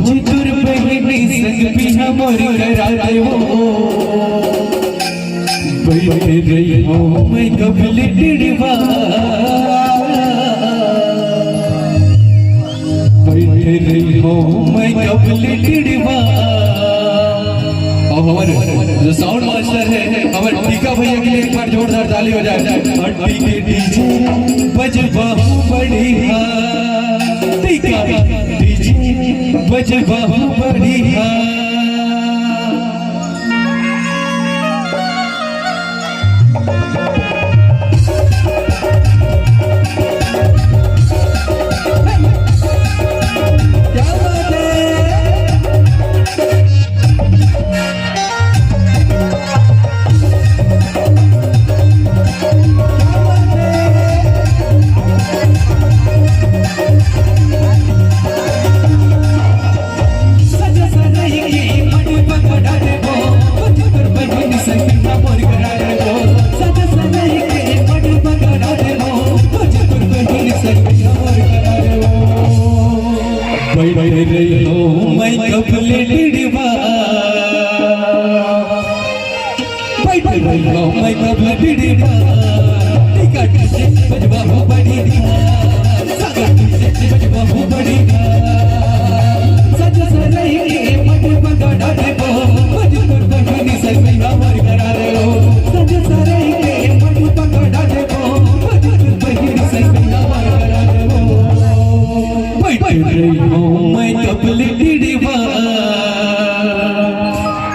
तुर बहिनी संग पिया मोर करा देवो बैठे रही हो मैं कबले टिड़वा बैठे रही हो मैं कबले टिड़वा। और हमारे जो साउंड मास्टर है हमारे टीका भैया के लिए एक बार जोरदार ताली हो जाए। हड्डी के डीजे बजवा बढ़िया टीका डीजे बजवा बढ़िया। मैं कबले टिड़वा मैं कबले टिड़वा टीका डीजे बजवा हो बढ़िया सागर डीजे बजवा हो बढ़िया सज सजई मट पगड़ा देवो बजपुर बहिनी सजैया मोर करा देवो सज सजई मट पगड़ा देवो बजपुर बहिनी सजैया मोर करा देवो। बैठ रही हो मैं कबले टिड़वा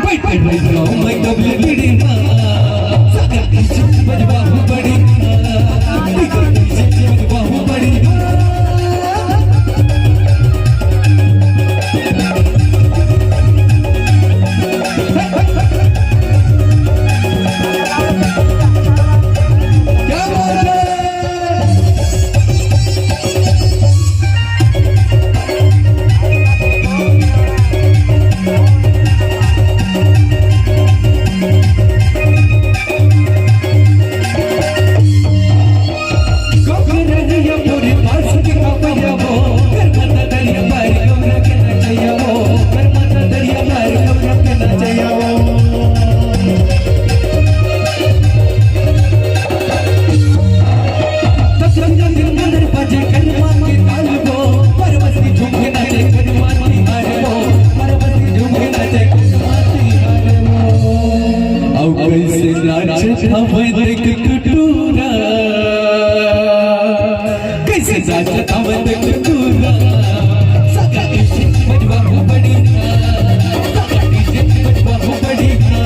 बैठ रही हो मैं कबले टिड़वा सागर डीजे बजवा हो बढ़िया टीका डीजे बजवा हो बढ़िया। कैसे नाचत हवन कटूरा सागर डीजे बजवा हो बढ़िया सागर डीजे बजवा हो बढ़िया।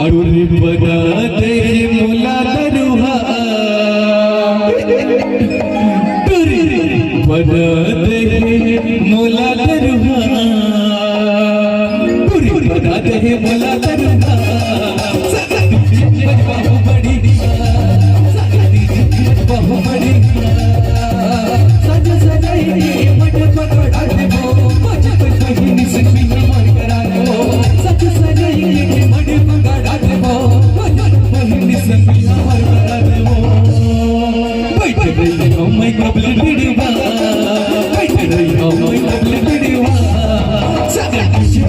अरुणी बना दे मुला दरुहा बना दे मुला दरुहा बना दे मुला दरुहा सागर डीजे बजवा हो बढ़िया सागर डीजे बजवा हो बढ़िया सज सजई मट पगड़ा देवो बजपुर बहिनी सजैया मोर करा देवो सज सजई मट पगड़ा देवो बजपुर बहिनी सजैया मोर करा देवो। बैठ रही हो मैं कबले टिड़वा बैठ रही हो मैं कबले टिड़वा सागर डीजे